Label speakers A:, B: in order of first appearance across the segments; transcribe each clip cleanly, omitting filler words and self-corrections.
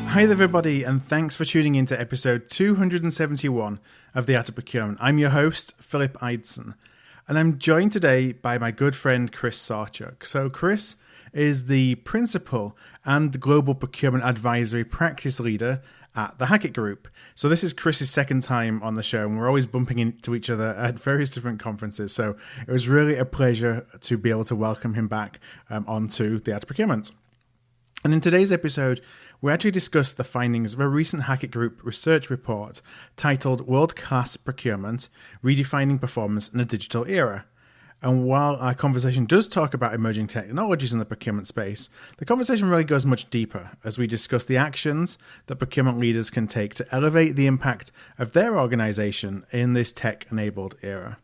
A: Hi there, everybody, and thanks for tuning in to episode 271 of The Art of Procurement. I'm your host, Philip Ideson, and I'm joined today by my good friend, Chris Sawchuck. So Chris is the Principal and Global Procurement Advisory Practice Leader at the Hackett Group. So this is Chris's second time on the show, and we're always bumping into each other at various different conferences. So it was really a pleasure to be able to welcome him back onto The Art of Procurement. And in today's episode, we actually discussed the findings of a recent Hackett Group research report titled Worldclass Procurement, Redefining Performance in a Digital Era. And while our conversation does talk about emerging technologies in the procurement space, the conversation really goes much deeper as we discuss the actions that procurement leaders can take to elevate the impact of their organization in this tech-enabled era.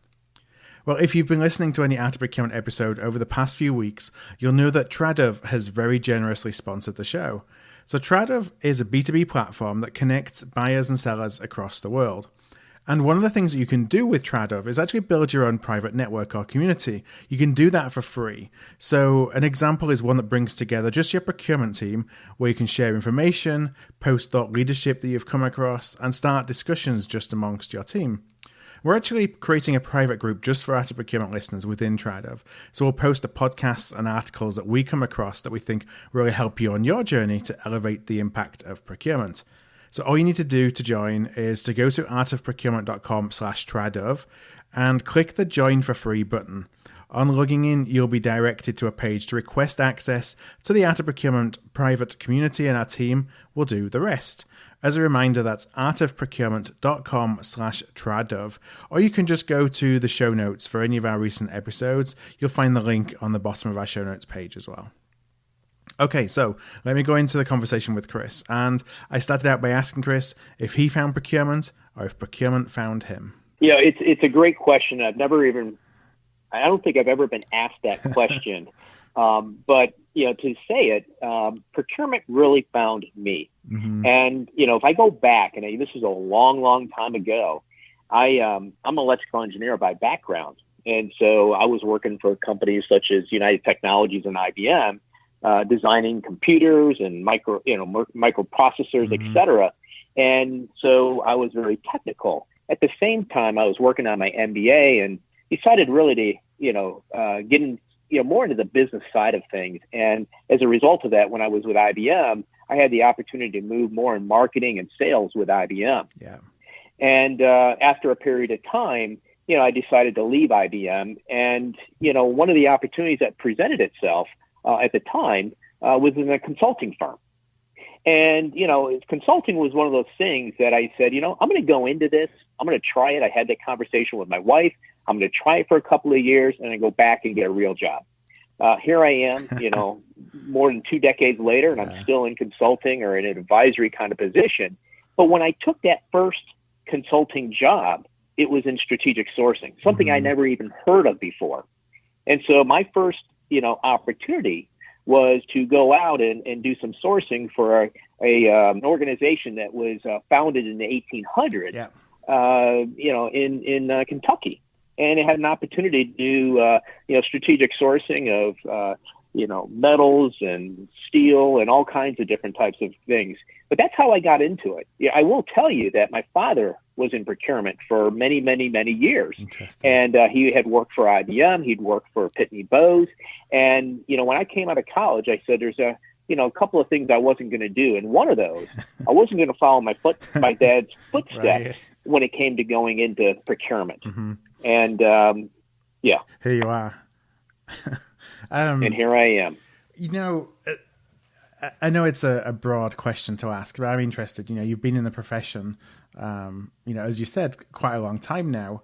A: Well, if you've been listening to any Art of Procurement episode over the past few weeks, you'll know that Tradov has very generously sponsored the show. So Tradov is a B2B platform that connects buyers and sellers across the world. And one of the things that you can do with Tradov is actually build your own private network or community. You can do that for free. So an example is one that brings together just your procurement team, where you can share information, post thought leadership that you've come across, and start discussions just amongst your team. We're actually creating a private group just for Art of Procurement listeners within Tradov. So we'll post the podcasts and articles that we come across that we think really help you on your journey to elevate the impact of procurement. So all you need to do to join is to go to artofprocurement.com/Tradov and click the Join for Free button. On logging in, you'll be directed to a page to request access to the Art of Procurement private community, and our team will do the rest. As a reminder, that's artofprocurement.com/Tradov, or you can just go to the show notes for any of our recent episodes. You'll find the link on the bottom of our show notes page as well. Okay, so let me go into the conversation with Chris. And I started out by asking Chris if he found procurement or if procurement found him.
B: Yeah, it's a great question. I don't think I've ever been asked that question. But, to say it, procurement really found me. Mm-hmm. And, if I go back, and this is a long, long time ago, I'm an electrical engineer by background. And so I was working for companies such as United Technologies and IBM, designing computers and microprocessors, et cetera. And so I was very technical. At the same time, I was working on my MBA and decided really to, get in, more into the business side of things. And as a result of that, when I was with IBM, I had the opportunity to move more in marketing and sales with IBM. Yeah. And after a period of time, I decided to leave IBM. And, one of the opportunities that presented itself at the time was in a consulting firm. And, consulting was one of those things that I said, I'm going to go into this. I'm going to try it. I had that conversation with my wife. I'm going to try it for a couple of years and then go back and get a real job. Here I am, more than 2 decades later, and I'm still in consulting or in an advisory kind of position. But when I took that first consulting job, it was in strategic sourcing, something I never even heard of before. And so my first, opportunity was to go out and do some sourcing for an organization that was founded in the 1800s, in Kentucky. And it had an opportunity to do, strategic sourcing of, metals and steel and all kinds of different types of things. But that's how I got into it. Yeah, I will tell you that my father was in procurement for many, many, many years. And he had worked for IBM. He'd worked for Pitney Bowes. And, when I came out of college, I said, there's a couple of things I wasn't going to do. And one of those, I wasn't going to follow my dad's footsteps when it came to going into procurement. Mm-hmm. And,
A: Here you are.
B: And here I am.
A: I know it's a broad question to ask, but I'm interested. You've been in the profession, as you said, quite a long time now.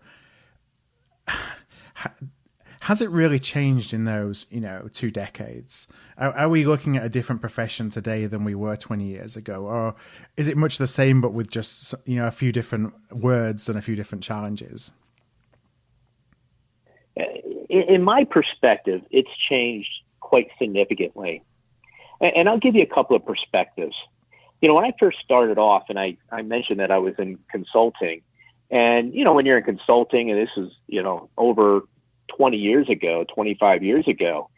A: Has it really changed in those, 2 decades? Are we looking at a different profession today than we were 20 years ago? Or is it much the same, but with just, a few different words and a few different challenges?
B: In my perspective, it's changed quite significantly. And I'll give you a couple of perspectives. When I first started off, and I mentioned that I was in consulting, and, when you're in consulting, and this is, over 20 years ago, 25 years ago,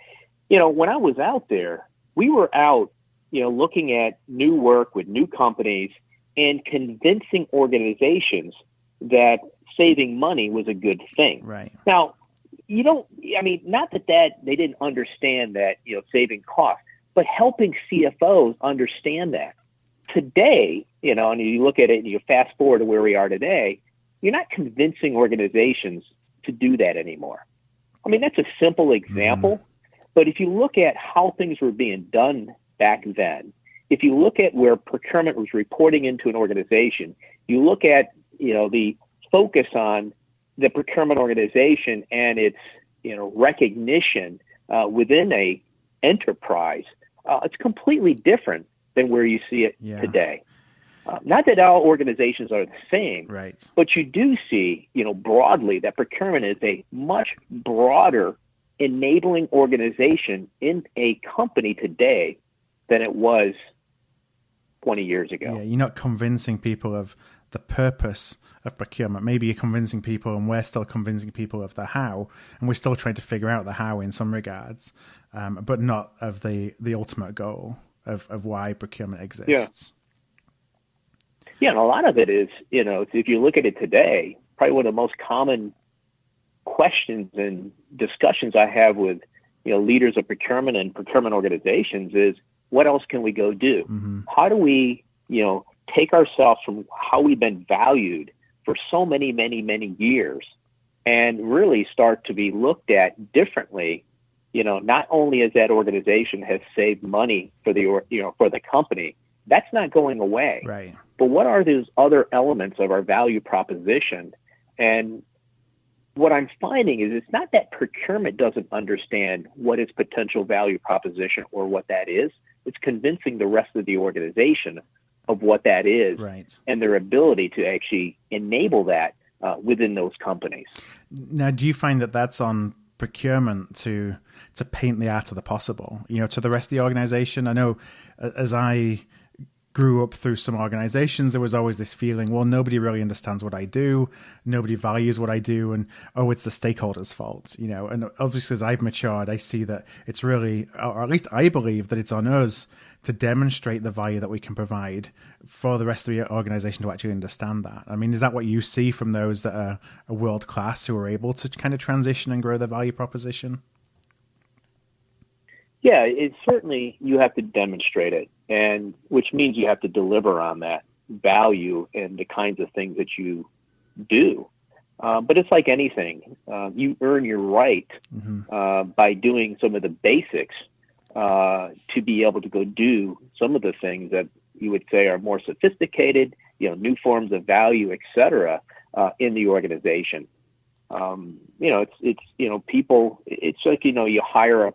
B: when I was out there, we were out, looking at new work with new companies and convincing organizations that saving money was a good thing.
A: Right.
B: Now, not that they didn't understand that, saving costs, but helping CFOs understand that. Today, and you look at it and you fast forward to where we are today, you're not convincing organizations to do that anymore. I mean, that's a simple example, but if you look at how things were being done back then, if you look at where procurement was reporting into an organization, you look at, the focus on the procurement organization and its, recognition within a enterprise, it's completely different than where you see it today. Not that all organizations are the same,
A: right,
B: but you do see, broadly that procurement is a much broader enabling organization in a company today than it was 20 years ago.
A: Yeah, you're not convincing people of the purpose of procurement. Maybe you're convincing people, and we're still convincing people of the how, and we're still trying to figure out the how in some regards, but not of the ultimate goal of why procurement exists.
B: Yeah, and a lot of it is, if you look at it today, probably one of the most common questions and discussions I have with, leaders of procurement and procurement organizations is, what else can we go do? Mm-hmm. How do we, take ourselves from how we've been valued for so many, many, many years and really start to be looked at differently, not only as that organization has saved money for the company, that's not going away.
A: Right.
B: But what are those other elements of our value proposition? And what I'm finding is it's not that procurement doesn't understand what its potential value proposition or what that is. It's convincing the rest of the organization of what that is,
A: right,
B: and their ability to actually enable that within those companies.
A: Now, do you find that that's on procurement to paint the art of the possible, to the rest of the organization? I know as I grew up through some organizations, there was always this feeling, well, nobody really understands what I do, nobody values what I do, and it's the stakeholders' fault, and obviously as I've matured, I see that it's really, or at least I believe that it's on us to demonstrate the value that we can provide for the rest of the organization to actually understand that. I mean, is that what you see from those that are world class who are able to kind of transition and grow their value proposition?
B: Yeah, it's certainly, you have to demonstrate it, and which means you have to deliver on that value and the kinds of things that you do. But it's like anything. You earn your right by doing some of the basics to be able to go do some of the things that you would say are more sophisticated, new forms of value, et cetera, in the organization. It's people, it's like, you hire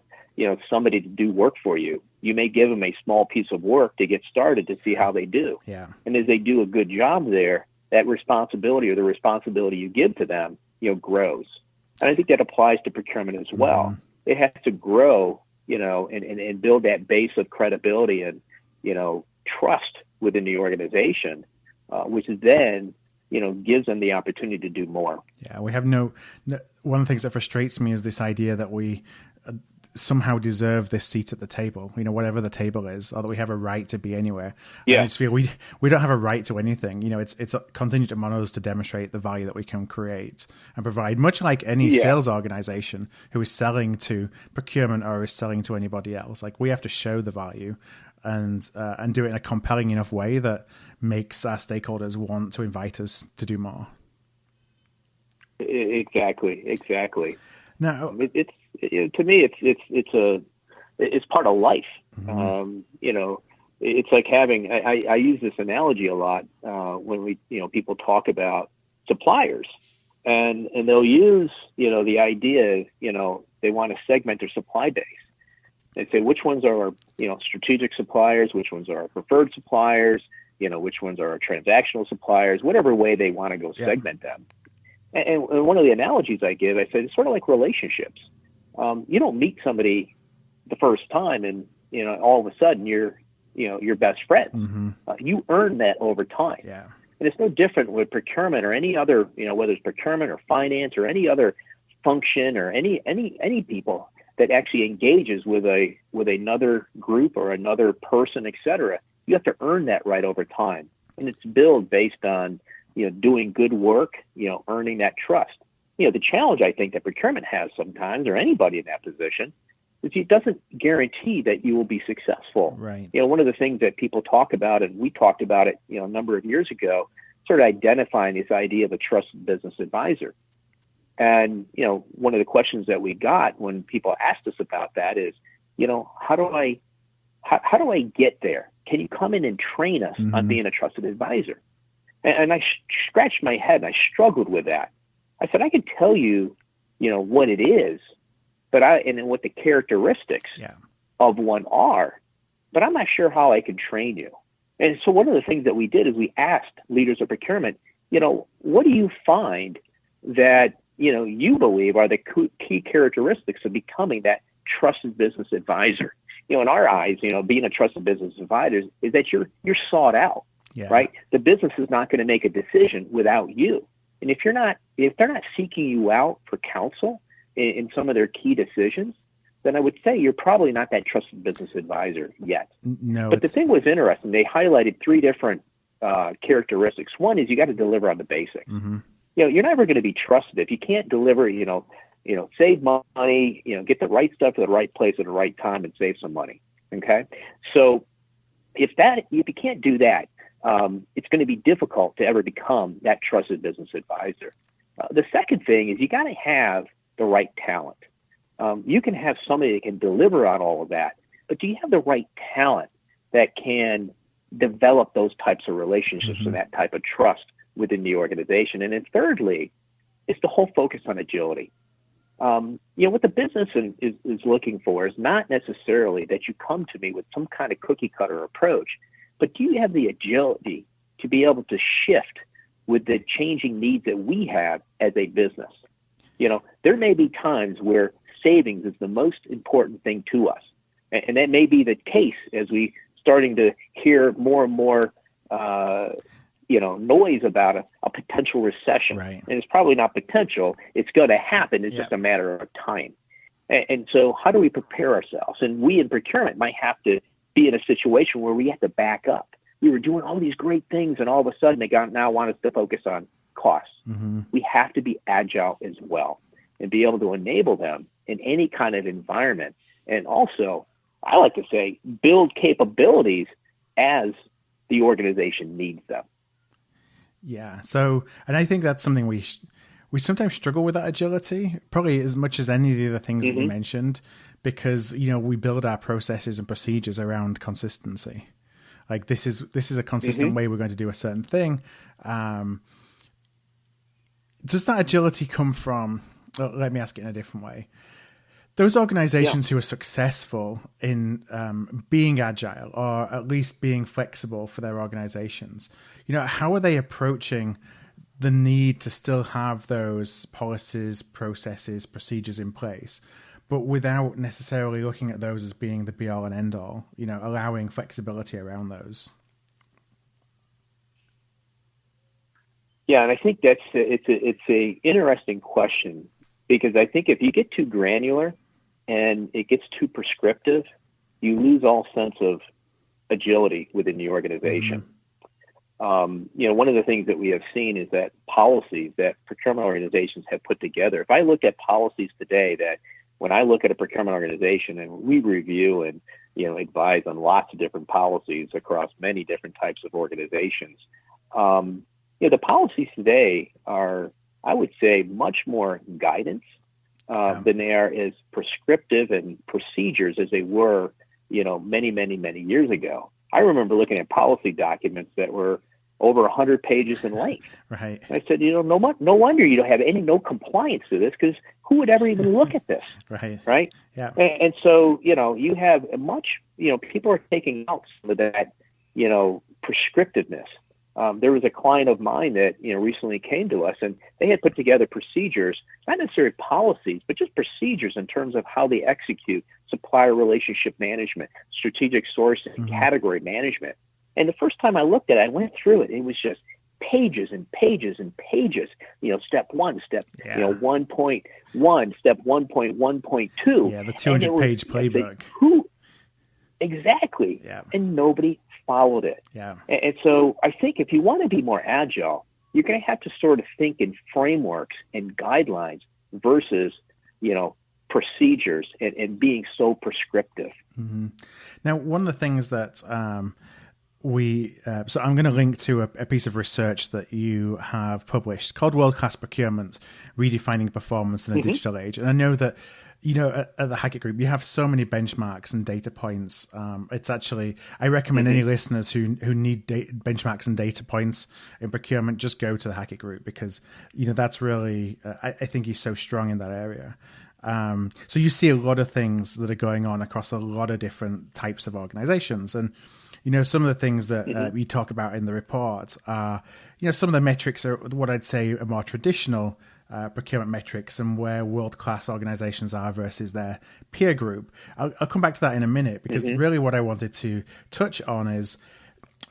B: somebody to do work for you. You may give them a small piece of work to get started to see how they do.
A: Yeah. And
B: as they do a good job there, that responsibility or the responsibility you give to them, grows. And I think that applies to procurement as well. Mm-hmm. It has to grow, and build that base of credibility and, trust within the organization, which then, gives them the opportunity to do more.
A: Yeah, we have no one of the things that frustrates me is this idea that we somehow deserve this seat at the table, whatever the table is, or that we have a right to be anywhere.
B: Yeah.
A: I just feel we don't have a right to anything. It's contingent upon us to demonstrate the value that we can create and provide, much like any sales organization who is selling to procurement or is selling to anybody else. Like, we have to show the value and do it in a compelling enough way that makes our stakeholders want to invite us to do more.
B: Exactly.
A: Now,
B: to me, it's part of life. Mm-hmm. It's like having. I use this analogy a lot when we, people talk about suppliers, and they'll use, the idea, they want to segment their supply base. They say which ones are our, strategic suppliers, which ones are our preferred suppliers, which ones are our transactional suppliers, whatever way they want to go segment them. And one of the analogies I give, I said, it's sort of like relationships. You don't meet somebody the first time and, all of a sudden you're best friends. Mm-hmm. You earn that over time.
A: Yeah.
B: And it's no different with procurement or any other, whether it's procurement or finance or any other function or any people. that actually engages with another group or another person, et cetera, you have to earn that right over time. And it's built based on, doing good work, earning that trust. The challenge I think that procurement has sometimes, or anybody in that position, is it doesn't guarantee that you will be successful.
A: Right.
B: One of the things that people talk about, and we talked about it, a number of years ago, sort of identifying this idea of a trusted business advisor. And, one of the questions that we got when people asked us about that is, how do I get there? Can you come in and train us on being a trusted advisor? And I scratched my head and I struggled with that. I said, I can tell you, what it is, and what the characteristics of one are, but I'm not sure how I can train you. And so one of the things that we did is we asked leaders of procurement, what do you find that, you believe are the key characteristics of becoming that trusted business advisor? In our eyes, being a trusted business advisor is that you're sought out, right? The business is not going to make a decision without you. And if they're not seeking you out for counsel in some of their key decisions, then I would say you're probably not that trusted business advisor yet.
A: No.
B: But the thing was interesting. They highlighted 3 different characteristics. One is you got to deliver on the basics. You're never going to be trusted if you can't deliver, save money, get the right stuff to the right place at the right time and save some money. Okay. So if you can't do that, it's going to be difficult to ever become that trusted business advisor. The second thing is you got to have the right talent. You can have somebody that can deliver on all of that, but do you have the right talent that can develop those types of relationships and that type of trust within the organization? And then thirdly, it's the whole focus on agility. What the business is looking for is not necessarily that you come to me with some kind of cookie cutter approach, but do you have the agility to be able to shift with the changing needs that we have as a business? There may be times where savings is the most important thing to us. And that may be the case as we starting to hear more and more, noise about a potential recession.
A: Right.
B: And it's probably not potential. It's going to happen. It's just a matter of time. And so how do we prepare ourselves? And we in procurement might have to be in a situation where we have to back up. We were doing all these great things, and all of a sudden they now want us to focus on costs. We have to be agile as well and be able to enable them in any kind of environment. And also, I like to say, build capabilities as the organization needs them.
A: Yeah. So, and I think that's something we sometimes struggle with, that agility, probably as much as any of the other things that you mentioned, because, we build our processes and procedures around consistency. Like this is a consistent way we're going to do a certain thing. Does that agility come from, let me ask it in a different way. Those organizations who are successful in being agile, or at least being flexible for their organizations, how are they approaching the need to still have those policies, processes, procedures in place, but without necessarily looking at those as being the be all and end all, allowing flexibility around those?
B: Yeah, and I think it's a interesting question, because I think if you get too granular and it gets too prescriptive, you lose all sense of agility within the organization. One of the things that we have seen is that policies that procurement organizations have put together, if I look at policies today, that when I look at a procurement organization and we review and, advise on lots of different policies across many different types of organizations, the policies today are, I would say, much more guidance than they are as prescriptive and procedures as they were, many, many, many years ago. I remember looking at policy documents that were over 100 pages in length.
A: Right.
B: And I said, no wonder you don't have no compliance to this, because who would ever even look at this? Right.
A: Yeah.
B: And so, you have people are taking out some of that, prescriptiveness. There was a client of mine that, recently came to us, and they had put together procedures, not necessarily policies, but just procedures in terms of how they execute supplier relationship management, strategic sourcing, category management. And the first time I looked at it, I went through it. It was just pages and pages and pages, step one, step, 1.1, step 1.1.2.
A: Yeah, the 200-page playbook.
B: Exactly.
A: Yeah.
B: And nobody followed it.
A: Yeah.
B: And so I think if you want to be more agile, you're going to have to sort of think in frameworks and guidelines versus, procedures and being so prescriptive.
A: Mm-hmm. Now, one of the things that so I'm going to link to a piece of research that you have published called Worldclass Procurement, Redefining Performance in a Digital Age. And I know that, at the Hackett Group, you have so many benchmarks and data points. It's actually, I recommend any listeners who need benchmarks and data points in procurement, just go to the Hackett Group because, that's really, I think he's so strong in that area. So you see a lot of things that are going on across a lot of different types of organizations. And, some of the things that we talk about in the report are, some of the metrics are what I'd say are more traditional procurement metrics and where world-class organizations are versus their peer group. I'll come back to that in a minute because really what I wanted to touch on is,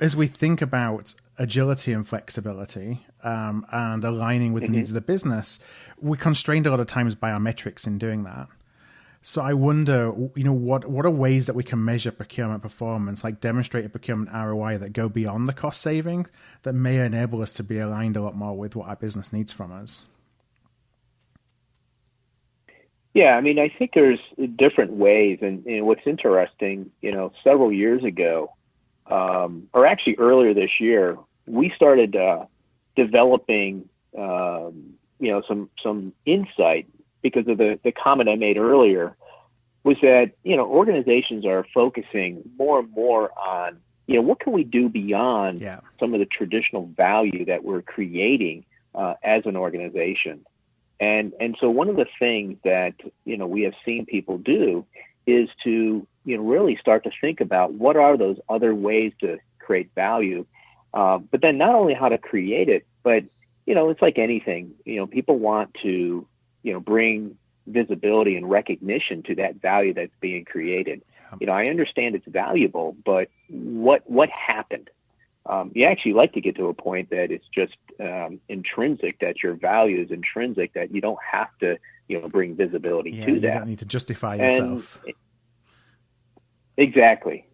A: as we think about agility and flexibility and aligning with the needs of the business, we're constrained a lot of times by our metrics in doing that. So I wonder, what are ways that we can measure procurement performance, like demonstrate a procurement ROI that go beyond the cost saving, that may enable us to be aligned a lot more with what our business needs from us?
B: Yeah, I think there's different ways. And what's interesting, several years ago, or actually earlier this year, we started developing, some insight because of the comment I made earlier was that, organizations are focusing more and more on, what can we do beyond some of the traditional value that we're creating as an organization. And so one of the things that, we have seen people do is to, really start to think about what are those other ways to create value, but then not only how to create it, but, it's like anything, people want to, bring visibility and recognition to that value that's being created. I understand it's valuable, but what happened? You actually like to get to a point that it's just intrinsic, that your value is intrinsic, that you don't have to, bring visibility to
A: you
B: that.
A: You don't need to justify yourself.
B: Exactly.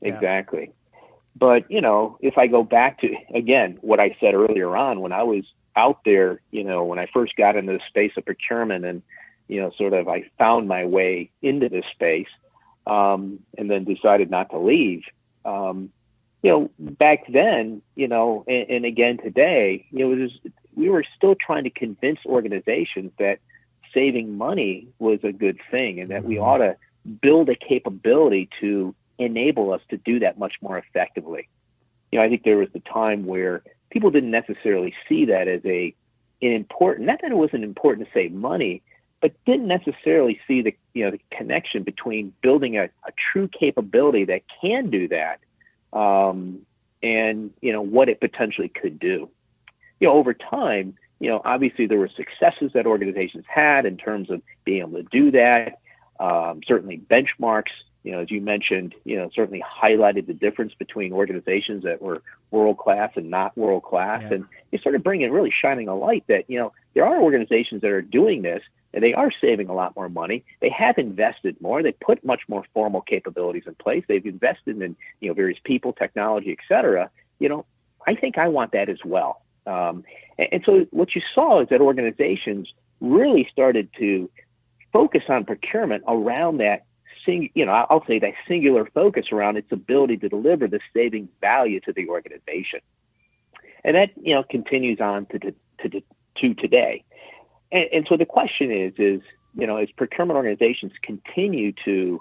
B: But, if I go back to, again, what I said earlier on, when I was out there, when I first got into the space of procurement and, I found my way into this space and then decided not to leave. Back then, and again today, we were still trying to convince organizations that saving money was a good thing and that we ought to build a capability to enable us to do that much more effectively. I think there was the time where people didn't necessarily see that as an important, not that it wasn't important to save money, but didn't necessarily see the connection between building a true capability that can do that and what it potentially could do. Over time, obviously there were successes that organizations had in terms of being able to do that. Certainly benchmarks, as you mentioned, certainly highlighted the difference between organizations that were world-class and not world-class. Yeah. And you started bringing, really shining a light that, there are organizations that are doing this and they are saving a lot more money. They have invested more. They put much more formal capabilities in place. They've invested in, various people, technology, et cetera. I think I want that as well. And so what you saw is that organizations really started to focus on procurement around that I'll say that singular focus around its ability to deliver the saving value to the organization. And that, continues on to today. And so the question is, as procurement organizations continue to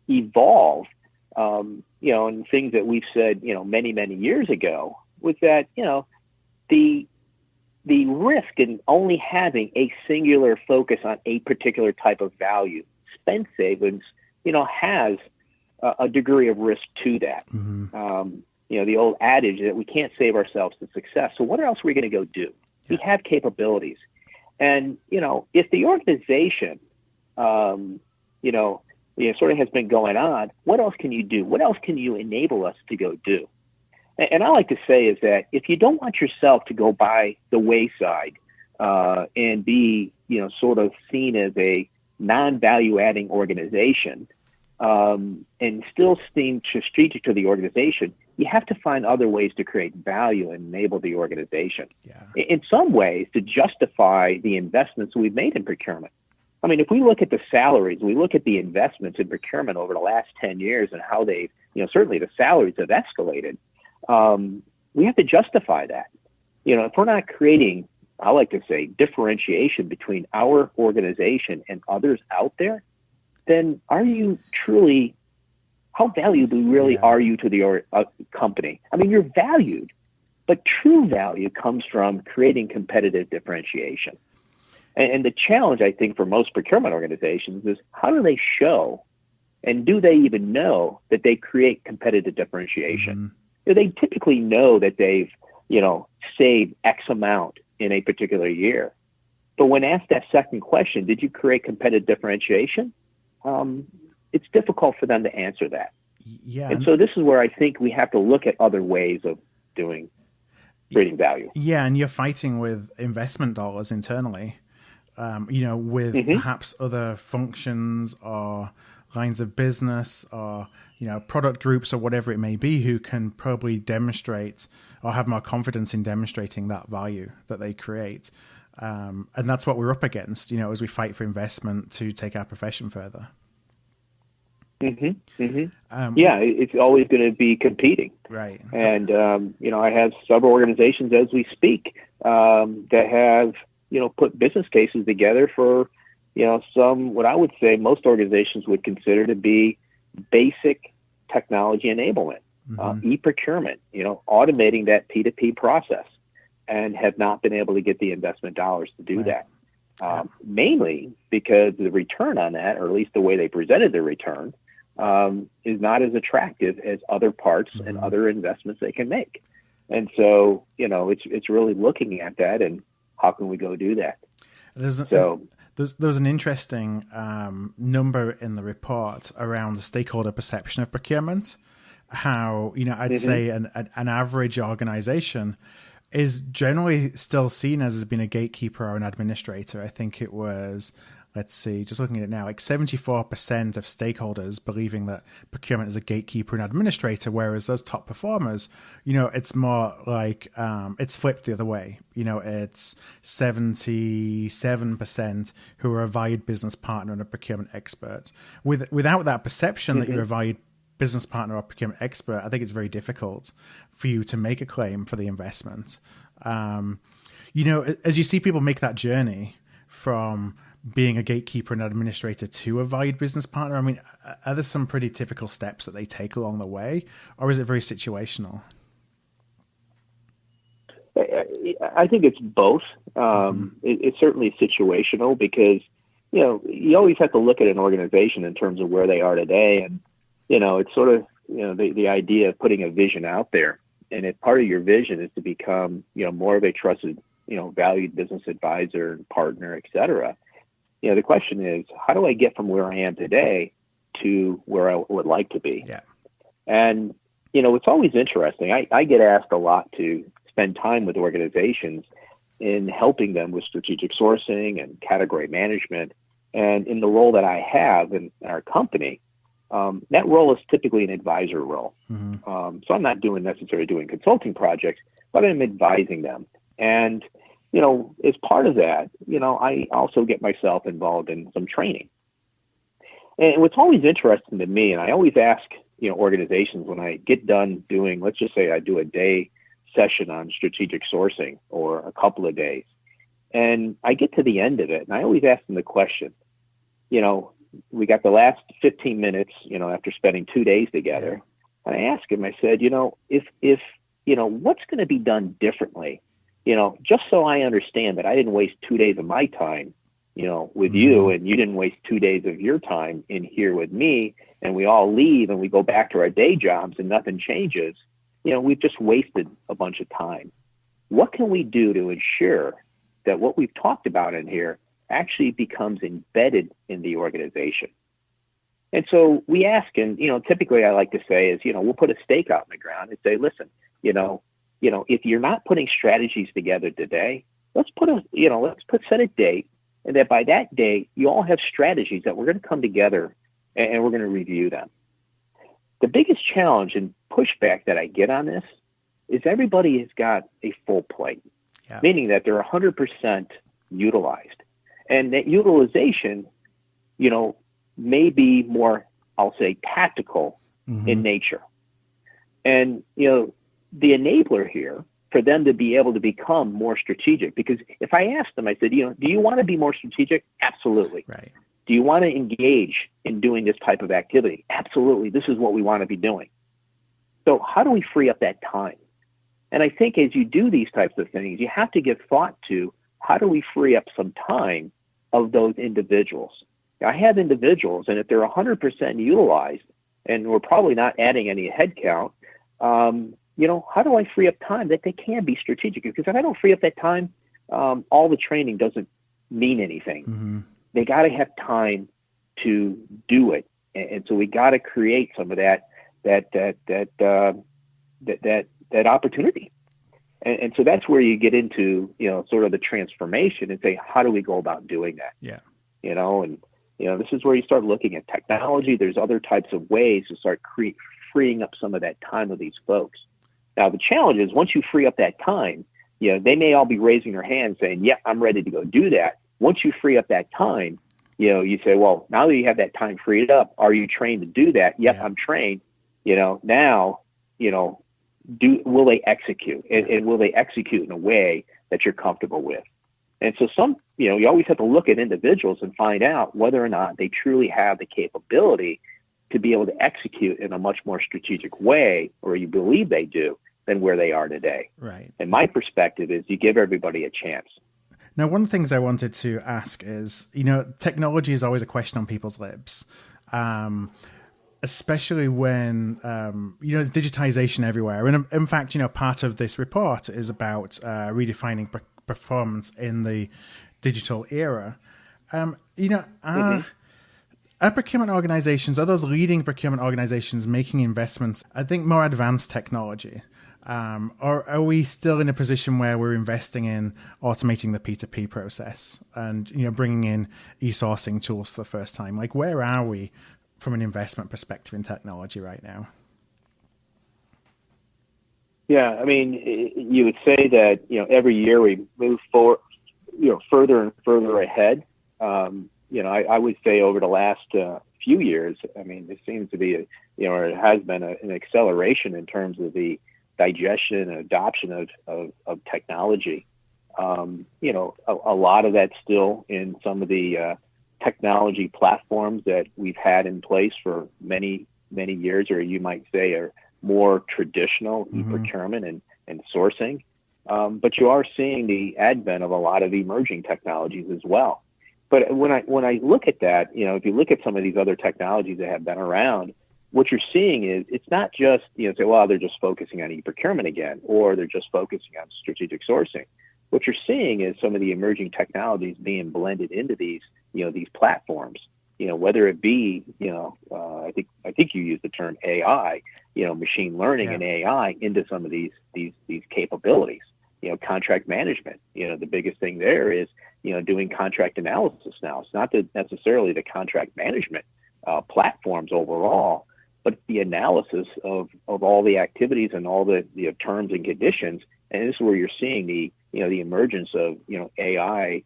B: evolve, and things that we've said, many, many years ago was that, the risk in only having a singular focus on a particular type of value, expense savings, has a degree of risk to that. Mm-hmm. The old adage that we can't save ourselves to success. So what else are we going to go do? Yeah. We have capabilities. And, if the organization, sort of has been going on, what else can you do? What else can you enable us to go do? And I like to say is that if you don't want yourself to go by the wayside and be, sort of seen as a non-value adding organization and still seem strategic to the organization, you have to find other ways to create value and enable the organization.
A: Yeah.
B: In some ways, to justify the investments we've made in procurement. I mean, if we look at the salaries, we look at the investments in procurement over the last 10 years and how they've, certainly the salaries have escalated. We have to justify that. If we're not creating, I like to say, differentiation between our organization and others out there, then are you truly, how valuable really are you to the company? I mean, you're valued, but true value comes from creating competitive differentiation. And the challenge, I think, for most procurement organizations is how do they show, and do they even know that they create competitive differentiation? Mm-hmm. They typically know that they've, saved X amount in a particular year. But when asked that second question, did you create competitive differentiation? It's difficult for them to answer that.
A: Yeah.
B: And so this is where I think we have to look at other ways of creating value.
A: Yeah, and you're fighting with investment dollars internally. With perhaps other functions or lines of business or, product groups or whatever it may be who can probably demonstrate or have more confidence in demonstrating that value that they create. And that's what we're up against, as we fight for investment to take our profession further.
B: Mm-hmm. Mm-hmm. It's always going to be competing.
A: Right.
B: And, I have several organizations as we speak that have, put business cases together for, some, what I would say most organizations would consider to be basic technology enablement, e-procurement, automating that P2P process, and have not been able to get the investment dollars to do that. Mainly because the return on that, or at least the way they presented the return, is not as attractive as other parts and other investments they can make. And so, it's really looking at that and how can we go do that?
A: There's an interesting number in the report around the stakeholder perception of procurement. How, I'd say an average organization is generally still seen as being a gatekeeper or an administrator. I think it was, let's see, just looking at it now, like 74% of stakeholders believing that procurement is a gatekeeper and administrator, whereas those top performers, it's more like it's flipped the other way. It's 77% who are a valued business partner and a procurement expert. Without that perception that you're a valued business partner or procurement expert, I think it's very difficult for you to make a claim for the investment. As you see people make that journey from being a gatekeeper and administrator to a valued business partner, I mean, are there some pretty typical steps that they take along the way, or is it very situational?
B: I think it's both. It's certainly situational because, you always have to look at an organization in terms of where they are today. And, it's sort of, the idea of putting a vision out there. And if part of your vision is to become, more of a trusted, valued business advisor, partner, et cetera, the question is, how do I get from where I am today to where I would like to be?
A: Yeah.
B: And, it's always interesting. I get asked a lot to spend time with organizations in helping them with strategic sourcing and category management. And in the role that I have in our company, that role is typically an advisor role. So I'm not necessarily doing consulting projects, but I'm advising them. And, as part of that, I also get myself involved in some training. And what's always interesting to me, and I always ask, organizations when I get done doing, let's just say I do a day session on strategic sourcing or a couple of days, and I get to the end of it, and I always ask them the question, we got the last 15 minutes, after spending 2 days together, and I asked him, I said, if what's going to be done differently, just so I understand that I didn't waste 2 days of my time, with you, and you didn't waste 2 days of your time in here with me, and we all leave and we go back to our day jobs and nothing changes, we've just wasted a bunch of time. What can we do to ensure that what we've talked about in here actually becomes embedded in the organization? And so we ask, and, typically I like to say is, we'll put a stake out in the ground and say, listen, if you're not putting strategies together today, let's set a date, and that by that date, you all have strategies that we're going to come together and we're going to review them. The biggest challenge and pushback that I get on this is everybody has got a full plate, meaning that they're 100% utilized. And that utilization, may be more, I'll say, tactical in nature. And, the enabler here for them to be able to become more strategic, because if I asked them, I said, do you want to be more strategic? Absolutely.
A: Right.
B: Do you want to engage in doing this type of activity? Absolutely. This is what we want to be doing. So how do we free up that time? And I think as you do these types of things, you have to give thought to how do we free up some time of those individuals. Now, I have individuals, and if they're 100% utilized, and we're probably not adding any headcount, how do I free up time that they can be strategic? Because if I don't free up that time, all the training doesn't mean anything. They got to have time to do it, and so we got to create some of that opportunity. And so that's where you get into, sort of the transformation and say, how do we go about doing that?
A: Yeah.
B: This is where you start looking at technology. There's other types of ways to start freeing up some of that time with these folks. Now, the challenge is once you free up that time, they may all be raising their hands saying, yeah, I'm ready to go do that. Once you free up that time, you say, well, now that you have that time freed up, are you trained to do that? Yep, I'm trained. Now, will they execute? And will they execute in a way that you're comfortable with? And so you always have to look at individuals and find out whether or not they truly have the capability to be able to execute in a much more strategic way, or you believe they do, than where they are today.
A: Right.
B: And my perspective is you give everybody a chance.
A: Now, one of the things I wanted to ask is, technology is always a question on people's lips, especially when, there's digitization everywhere. And in fact, part of this report is about redefining performance in the digital era. Are procurement organizations, are those leading procurement organizations making investments, I think, more advanced technology? Or are we still in a position where we're investing in automating the P2P process and, bringing in e-sourcing tools for the first time? Like, where are we from an investment perspective in technology right now?
B: Yeah, I mean, you would say that, every year we move forward, further and further ahead. I would say over the last few years, I mean, there seems to be, or it has been an acceleration in terms of the digestion and adoption of technology. A lot of that's still in some of the technology platforms that we've had in place for many, many years, or you might say are more traditional e-procurement and sourcing. But you are seeing the advent of a lot of emerging technologies as well. But when I look at that, if you look at some of these other technologies that have been around, what you're seeing is it's not just, say, well, they're just focusing on e-procurement again, or they're just focusing on strategic sourcing. What you're seeing is some of the emerging technologies being blended into these platforms, whether it be, I think you used the term AI, machine learning and AI into some of these capabilities. Contract management, the biggest thing there is, doing contract analysis now. It's not necessarily the contract management platforms overall, but the analysis of all the activities and all the terms and conditions. And this is where you're seeing the emergence of, AI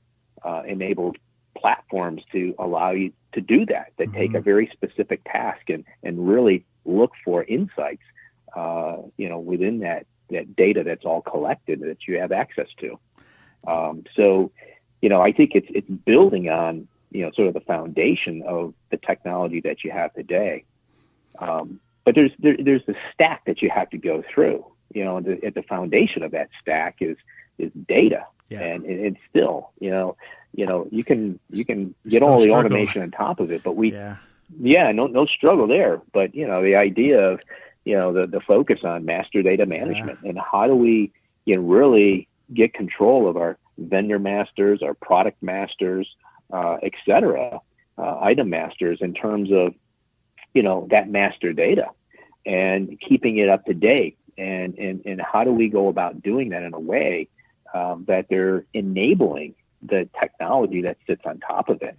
B: enabled platforms to allow you to do that take a very specific task and really look for insights, within that data that's all collected that you have access to. So, I think it's building on, sort of the foundation of the technology that you have today. But there's the stack that you have to go through, at the foundation of that stack is data. Yeah. And it's still, you can get all the automation on top of it, but no struggle there. But, the idea of, the focus on master data management and how do we really get control of our vendor masters, our product masters, et cetera, item masters in terms of, that master data and keeping it up to date and how do we go about doing that in a way that they're enabling the technology that sits on top of it.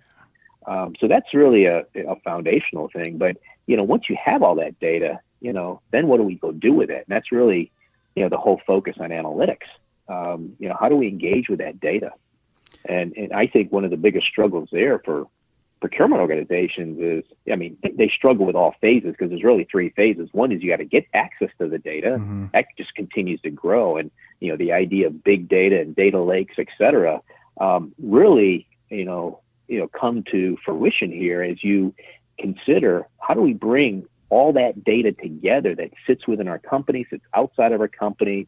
B: So that's really a foundational thing. But, once you have all that data, then what do we go do with it? And that's really, the whole focus on analytics. How do we engage with that data? And I think one of the biggest struggles there for procurement organizations is, they struggle with all phases because there's really three phases. One is you got to get access to the data. Mm-hmm. That just continues to grow. And, the idea of big data and data lakes, et cetera, really, come to fruition here as you consider how do we bring all that data together that sits within our company, sits outside of our company,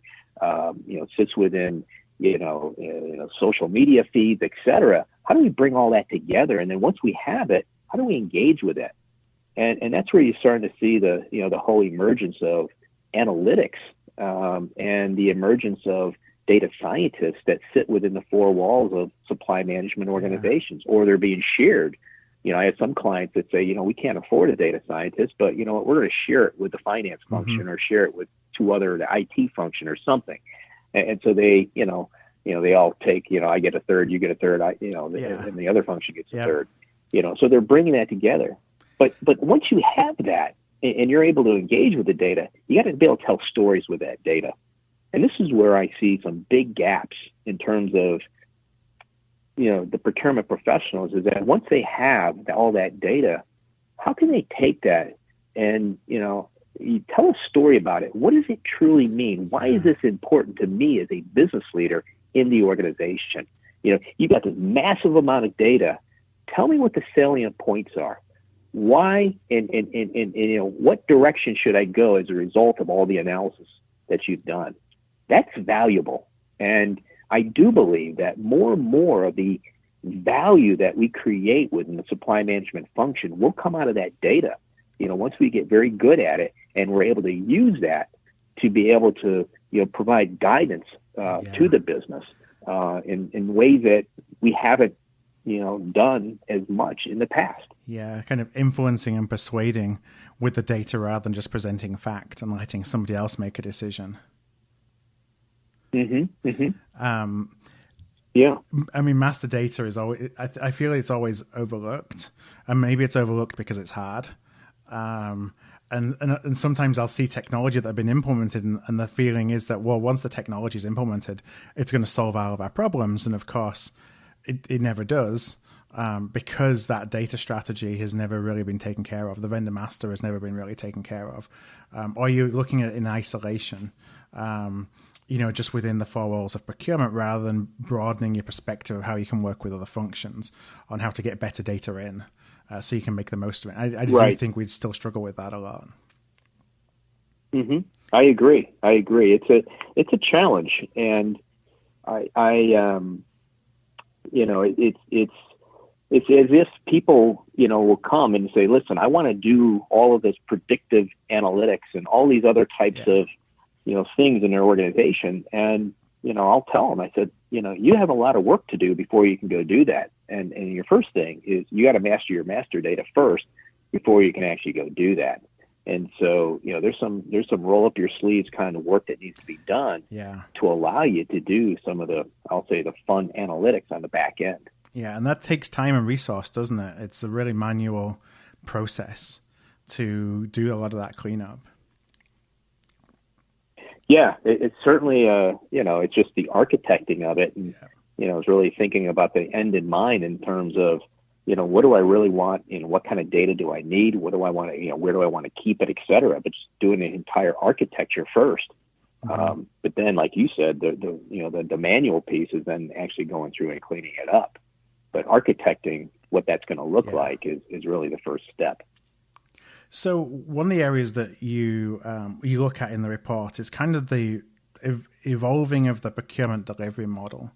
B: sits within, social media feeds, et cetera. How do we bring all that together? And then once we have it, how do we engage with it? And that's where you're starting to see the whole emergence of analytics and the emergence of data scientists that sit within the four walls of supply management organizations, or they're being shared. I have some clients that say, we can't afford a data scientist, but we're going to share it with the finance function or share it with the IT function or something. And so they, they all take, I get a third, you get a third, and the other function gets a third, so they're bringing that together. But once you have that and you're able to engage with the data, you got to be able to tell stories with that data. And this is where I see some big gaps in terms of, the procurement professionals, is that once they have all that data, how can they take that and, you tell a story about it? What does it truly mean? Why is this important to me as a business leader in the organization? You've got this massive amount of data. Tell me what the salient points are. Why and what direction should I go as a result of all the analysis that you've done? That's valuable. And I do believe that more and more of the value that we create within the supply management function will come out of that data. Once we get very good at it and we're able to use that to be able to, provide guidance to the business in ways that we haven't, done as much in the past.
A: Yeah, kind of influencing and persuading with the data rather than just presenting fact and letting somebody else make a decision.
B: Mm-hmm. Mm-hmm.
A: Master data is always, I feel it's always overlooked, and maybe it's overlooked because it's hard. And sometimes I'll see technology that have been implemented, and the feeling is that, well, once the technology is implemented, it's going to solve all of our problems. And of course, it never does, because that data strategy has never really been taken care of. The vendor master has never been really taken care of. Or you're looking at it in isolation, just within the four walls of procurement, rather than broadening your perspective of how you can work with other functions on how to get better data in. So you can make the most of it. I do think we'd still struggle with that a lot.
B: Mm-hmm. I agree. It's a challenge, and it's as if people, will come and say, listen, I want to do all of this predictive analytics and all these other types of, things in their organization. And, I'll tell them, I said, you have a lot of work to do before you can go do that. And your first thing is you got to master your master data first before you can actually go do that. And so, there's some roll up your sleeves kind of work that needs to be done to allow you to do some of the, I'll say, the fun analytics on the back end.
A: Yeah. And that takes time and resource, doesn't it? It's a really manual process to do a lot of that cleanup.
B: Yeah, it's certainly, it's just the architecting of it. And, it's really thinking about the end in mind in terms of, what do I really want? What kind of data do I need? What do I want to, where do I want to keep it, et cetera? But just doing the entire architecture first. Mm-hmm. But then, like you said, the manual piece is then actually going through and cleaning it up. But architecting what that's going to look like is really the first step.
A: So one of the areas that you look at in the report is kind of the evolving of the procurement delivery model.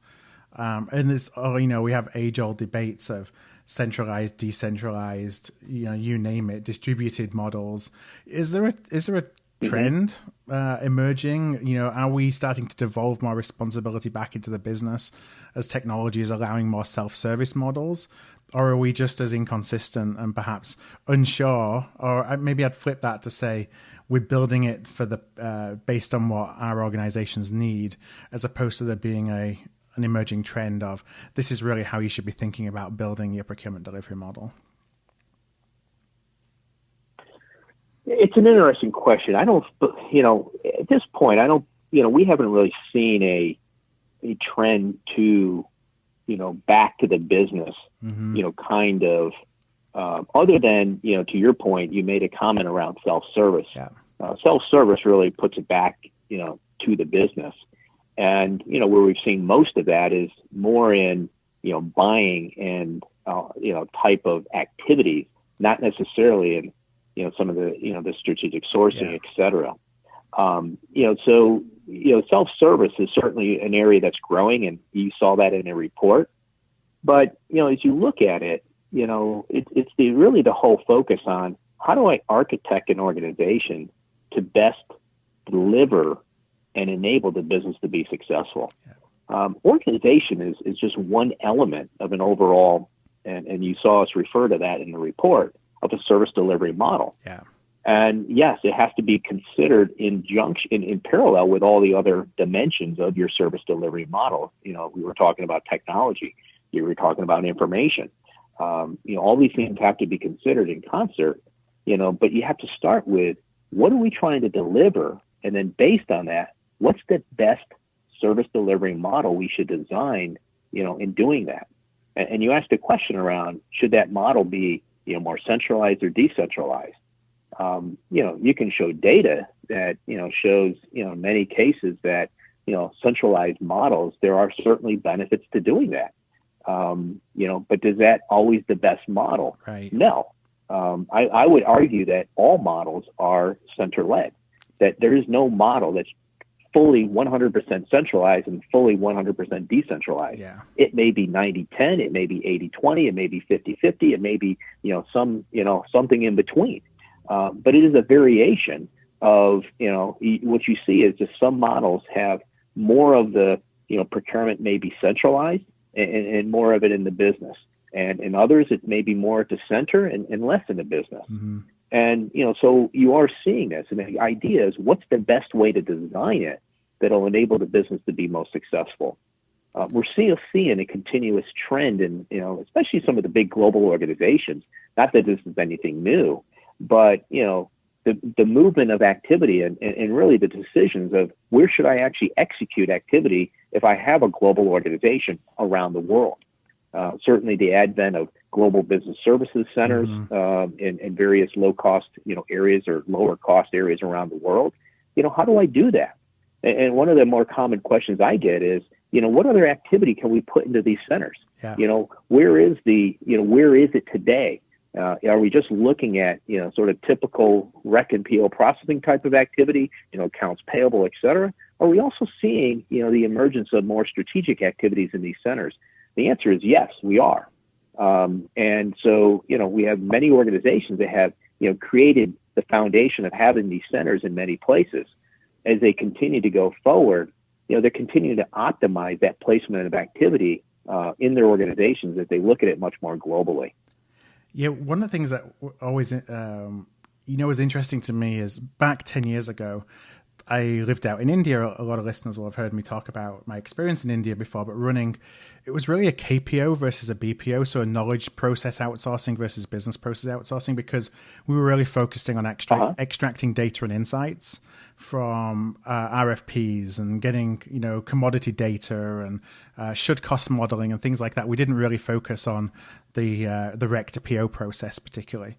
A: And it's, we have age-old debates of centralized, decentralized, you name it, distributed models. Is there a trend emerging? Are we starting to devolve more responsibility back into the business as technology is allowing more self-service models? Or are we just as inconsistent and perhaps unsure? Or maybe I'd flip that to say we're building it for the based on what our organizations need, as opposed to there being an emerging trend of this is really how you should be thinking about building your procurement delivery model?
B: It's an interesting question. I don't, at this point, we haven't really seen a trend to, back to the business, kind of, other than, to your point, you made a comment around self-service.
A: Yeah.
B: Self-service really puts it back, to the business. And, where we've seen most of that is more in, buying and, type of activities, not necessarily in, some of the, the strategic sourcing, et cetera. Self-service is certainly an area that's growing, and you saw that in a report. But, as you look at it, it's really the whole focus on how do I architect an organization to best deliver and enable the business to be successful. Organization is just one element of an overall, and you saw us refer to that in the report, of a service delivery model.
A: Yeah.
B: And yes, it has to be considered in parallel with all the other dimensions of your service delivery model. We were talking about technology. You were talking about information. All these things have to be considered in concert, but you have to start with what are we trying to deliver? And then based on that, what's the best service delivery model we should design, in doing that? And you asked a question around, should that model be, more centralized or decentralized? You can show data that, shows, in many cases that, centralized models, there are certainly benefits to doing that. But is that always the best model?
A: Right.
B: No. I would argue that all models are center-led, that there is no model that's fully 100% centralized and fully 100% decentralized.
A: Yeah. It
B: may be 90-10, it may be 80-20, it may be 50-50, it may be, something in between. But it is a variation of, what you see is just some models have more of the, procurement may be centralized and more of it in the business. And in others, it may be more at the center and less in the business. Mm-hmm. And, so you are seeing this. And the idea is what's the best way to design it that'll enable the business to be most successful? We're seeing a continuous trend in, especially some of the big global organizations, not that this is anything new, but, the movement of activity and really the decisions of where should I actually execute activity if I have a global organization around the world. Certainly the advent of global business services centers in various low-cost, areas or lower-cost areas around the world. How do I do that? And one of the more common questions I get is, what other activity can we put into these centers? Yeah. Where is it today? Are we just looking at, sort of typical rec and PO processing type of activity, accounts payable, et cetera? Are we also seeing, the emergence of more strategic activities in these centers? The answer is yes, we are. And so, we have many organizations that have, created the foundation of having these centers in many places. As they continue to go forward, they're continuing to optimize that placement of activity in their organizations as they look at it much more globally.
A: Yeah, one of the things that always, was interesting to me is back 10 years ago, I lived out in India. A lot of listeners will have heard me talk about my experience in India before, but it was really a KPO versus a BPO, so a knowledge process outsourcing versus business process outsourcing, because we were really focusing on extracting data and insights from RFPs and getting, commodity data and should cost modeling and things like that. We didn't really focus on the rec to PO process particularly.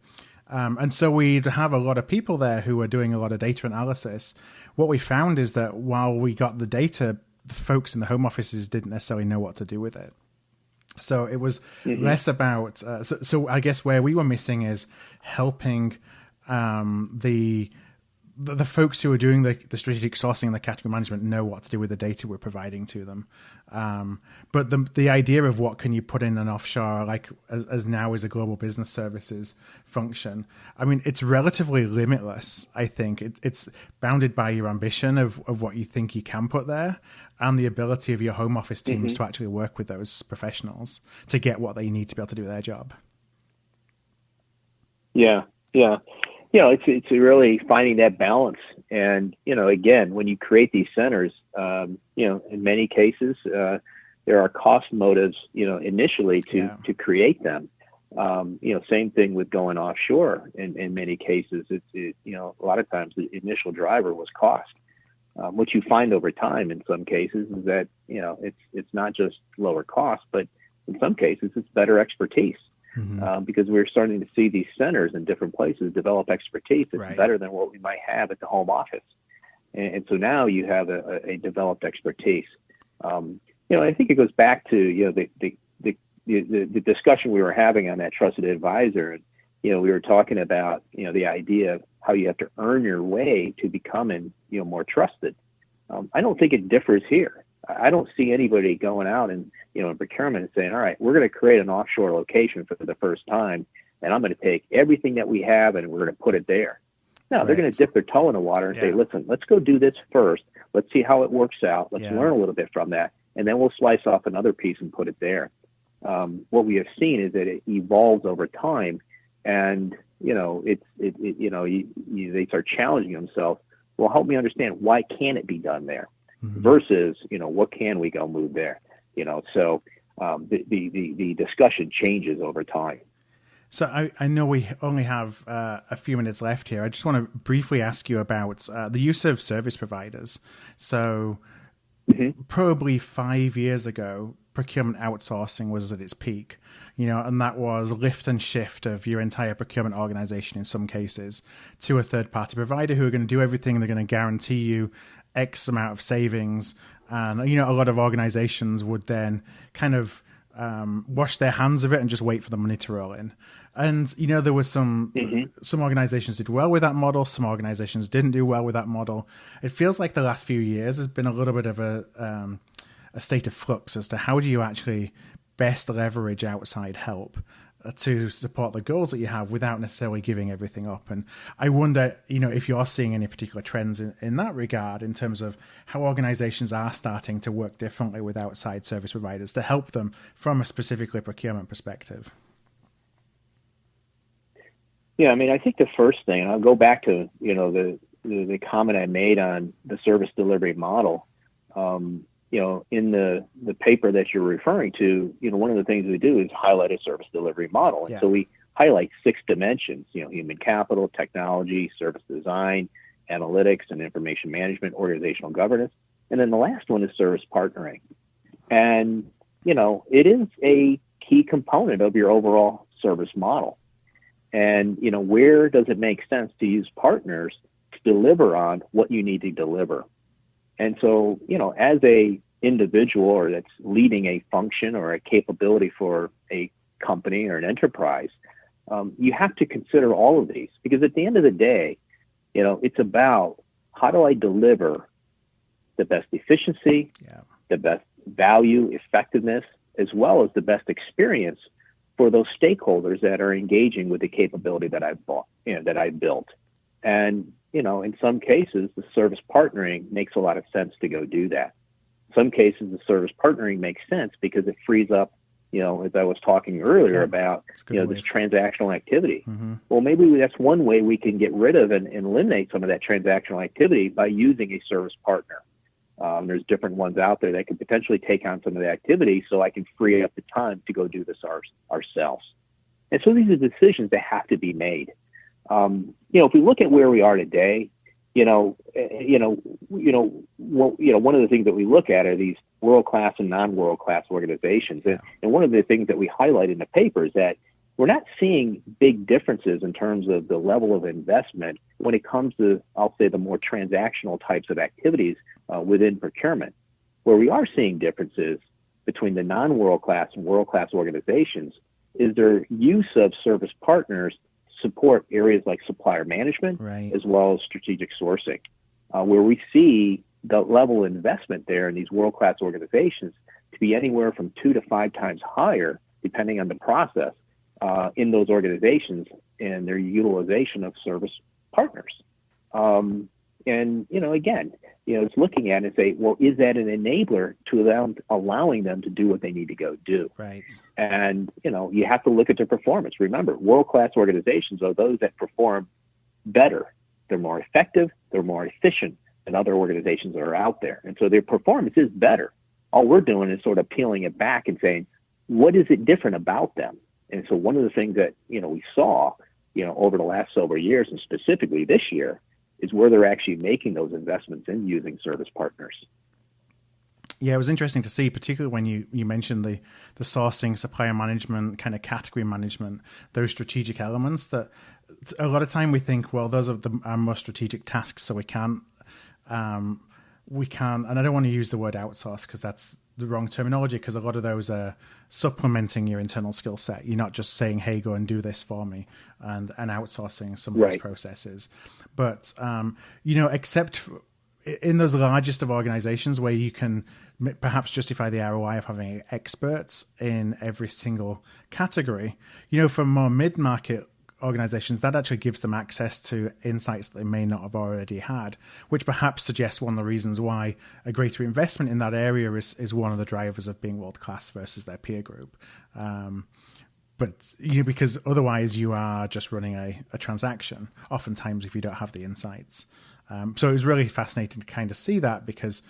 A: And so we'd have a lot of people there who were doing a lot of data analysis. What we found is that while we got the data, the folks in the home offices didn't necessarily know what to do with it. So it was less about, so I guess where we were missing is helping the folks who are doing the strategic sourcing and the category management know what to do with the data we're providing to them. But the idea of what can you put in an offshore, like as now is a global business services function, I mean, it's relatively limitless, I think. It's bounded by your ambition of what you think you can put there and the ability of your home office teams to actually work with those professionals to get what they need to be able to do their job.
B: Yeah. it's really finding that balance. And, again, when you create these centers, in many cases, there are cost motives, initially to create them. Same thing with going offshore. In many cases, a lot of times the initial driver was cost. What you find over time in some cases is that, it's not just lower cost, but in some cases it's better expertise. Because we're starting to see these centers in different places develop expertise that's better than what we might have at the home office. And so now you have a developed expertise. I think it goes back to, the discussion we were having on that trusted advisor. And, we were talking about, the idea of how you have to earn your way to becoming, more trusted. I don't think it differs here. I don't see anybody going out and, in procurement and saying, all right, we're going to create an offshore location for the first time, and I'm going to take everything that we have and we're going to put it there. No, they're going to dip their toe in the water and say, listen, let's go do this first. Let's see how it works out. Let's learn a little bit from that. And then we'll slice off another piece and put it there. What we have seen is that it evolves over time, and, they start challenging themselves. Well, help me understand, why can't it be done there? Versus, what can we go move there? So the discussion changes over time.
A: So I know we only have a few minutes left here. I just want to briefly ask you about the use of service providers. So probably 5 years ago, procurement outsourcing was at its peak, and that was lift and shift of your entire procurement organization in some cases to a third-party provider who are going to do everything. They're going to guarantee you X amount of savings. And, a lot of organizations would then kind of wash their hands of it and just wait for the money to roll in. And, there was some organizations did well with that model. Some organizations didn't do well with that model. It feels like the last few years has been a little bit of a state of flux as to how do you actually best leverage outside help to support the goals that you have without necessarily giving everything up. And I wonder, if you're seeing any particular trends in that regard in terms of how organizations are starting to work differently with outside service providers to help them from a specifically procurement perspective.
B: Yeah, I think the first thing, and I'll go back to, the comment I made on the service delivery model. In the paper that you're referring to, one of the things we do is highlight a service delivery model. And so we highlight 6 dimensions, human capital, technology, service design, analytics and information management, organizational governance. And then the last one is service partnering. And, it is a key component of your overall service model. And, where does it make sense to use partners to deliver on what you need to deliver? And so, as a individual or that's leading a function or a capability for a company or an enterprise, you have to consider all of these, because at the end of the day, it's about how do I deliver the best efficiency, the best value, effectiveness, as well as the best experience for those stakeholders that are engaging with the capability that I've bought, that I built. And, in some cases, the service partnering makes a lot of sense to go do that. In some cases, the service partnering makes sense because it frees up, as I was talking earlier about, this transactional activity. Well, maybe that's one way we can get rid of and eliminate some of that transactional activity by using a service partner. There's different ones out there that could potentially take on some of the activity so I can free up the time to go do this ourselves. And so these are decisions that have to be made. If we look at where we are today, one of the things that we look at are these world-class and non-world-class organizations. And one of the things that we highlight in the paper is that we're not seeing big differences in terms of the level of investment when it comes to, I'll say, the more transactional types of activities within procurement. Where we are seeing differences between the non-world-class and world-class organizations is their use of service partners to support areas like supplier management, as well as strategic sourcing, where we see the level of investment there in these world-class organizations to be anywhere from 2 to 5 times higher, depending on the process, in those organizations and their utilization of service partners. And, again, it's looking at it and say, well, is that an enabler to allowing them to do what they need to go do? And, you have to look at their performance. Remember, world-class organizations are those that perform better. They're more effective. They're more efficient than other organizations that are out there. And so their performance is better. All we're doing is sort of peeling it back and saying, what is it different about them? And so one of the things that, we saw, over the last several years, and specifically this year, is where they're actually making those investments in using service partners.
A: Yeah, it was interesting to see, particularly when you mentioned the sourcing, supplier management, kind of category management, those strategic elements that a lot of time we think, well, those are our most strategic tasks, so we can't, and I don't want to use the word outsource because that's the wrong terminology, because a lot of those are supplementing your internal skill set. You're not just saying, hey, go and do this for me, and outsourcing some of those processes. But, except in those largest of organizations where you can perhaps justify the ROI of having experts in every single category, for more mid-market organizations, that actually gives them access to insights that they may not have already had, which perhaps suggests one of the reasons why a greater investment in that area is one of the drivers of being world-class versus their peer group. But because otherwise you are just running a transaction, oftentimes if you don't have the insights. So it was really fascinating to kind of see that, because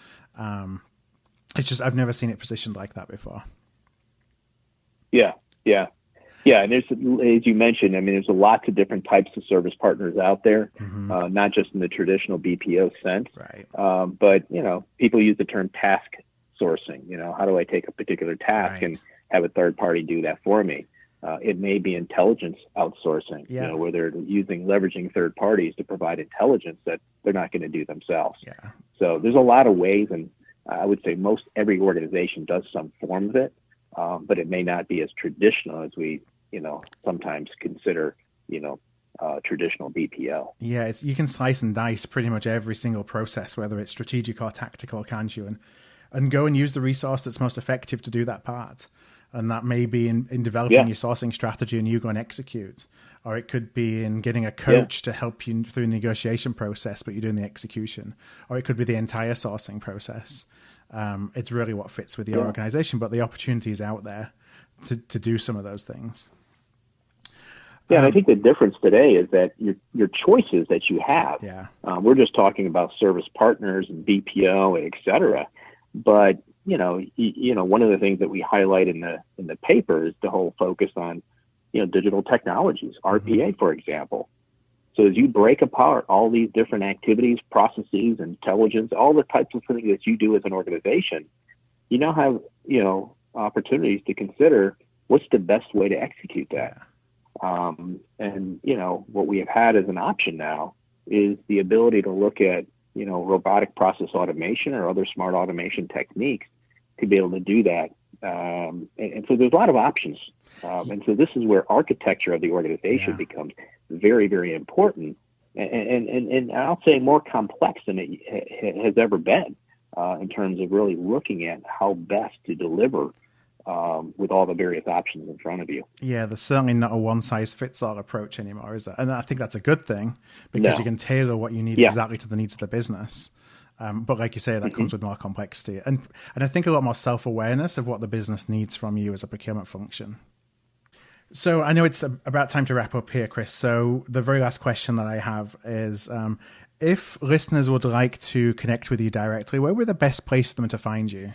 A: it's just, I've never seen it positioned like that before.
B: Yeah, and there's, as you mentioned, there's lots of different types of service partners out there, not just in the traditional BPO sense,
A: right?
B: But people use the term task sourcing. How do I take a particular task and have a third party do that for me? It may be intelligence outsourcing, where they're leveraging third parties to provide intelligence that they're not going to do themselves.
A: Yeah.
B: So there's a lot of ways, and I would say most every organization does some form of it, but it may not be as traditional as we sometimes consider, traditional BPO.
A: Yeah, you can slice and dice pretty much every single process, whether it's strategic or tactical, can't you? And go and use the resource that's most effective to do that part. And that may be in developing your sourcing strategy and you go and execute. Or it could be in getting a coach to help you through the negotiation process, but you're doing the execution. Or it could be the entire sourcing process. It's really what fits with your organization, but the opportunity is out there to do some of those things.
B: Yeah, and I think the difference today is that your choices that you have.
A: Yeah.
B: We're just talking about service partners and BPO, et cetera. But one of the things that we highlight in the paper is the whole focus on digital technologies, RPA, for example. So as you break apart all these different activities, processes, intelligence, all the types of things that you do as an organization, you now have opportunities to consider what's the best way to execute that. And what we have had as an option now is the ability to look at robotic process automation or other smart automation techniques to be able to do that. And so there's a lot of options. And so this is where architecture of the organization becomes very, very important. And I'll say more complex than it has ever been in terms of really looking at how best to deliver with all the various options in front of you.
A: Yeah, there's certainly not a one-size-fits-all approach anymore, is there? And I think that's a good thing, because you can tailor what you need exactly to the needs of the business. But like you say, that comes with more complexity. And I think a lot more self-awareness of what the business needs from you as a procurement function. So I know it's about time to wrap up here, Chris. So the very last question that I have is, if listeners would like to connect with you directly, where would the best place for them to find you?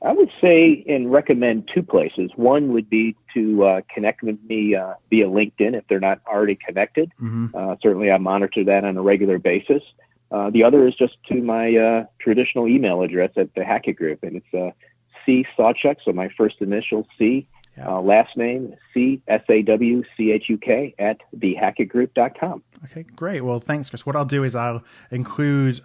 B: I would say and recommend two places. One would be to connect with me via LinkedIn if they're not already connected. Certainly I monitor that on a regular basis. The other is just to my traditional email address at the Hackett Group, and it's C Sawchuck, so my first initial C, last name CSAWCHUK at thehackettgroup.com.
A: Okay, great. Well, thanks, Chris. What I'll do is I'll include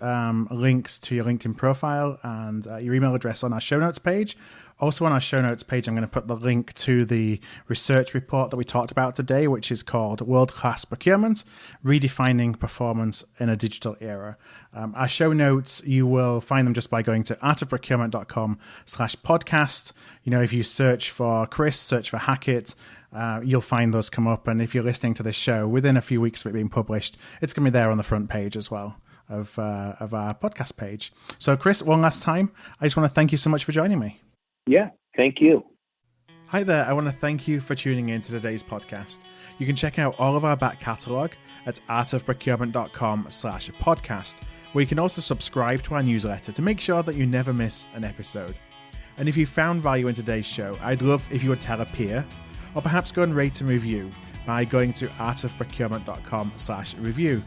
A: links to your LinkedIn profile and your email address on our show notes page. Also on our show notes page, I'm going to put the link to the research report that we talked about today, which is called Worldclass Procurement, Redefining Performance in a Digital Era. Our show notes, you will find them just by going to artofprocurement.com/podcast. If you search for Chris, search for Hackett, you'll find those come up. And if you're listening to this show within a few weeks of it being published, it's going to be there on the front page as well of our podcast page. So Chris, one last time, I just want to thank you so much for joining me.
B: Yeah, thank you.
A: Hi there, I want to thank you for tuning in to today's podcast. You can check out all of our back catalogue at artofprocurement.com/podcast, where you can also subscribe to our newsletter to make sure that you never miss an episode. And if you found value in today's show, I'd love if you would tell a peer, or perhaps go and rate and review by going to artofprocurement.com/review.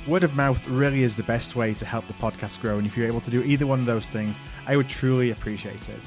A: Word of mouth really is the best way to help the podcast grow, and if you're able to do either one of those things, I would truly appreciate it.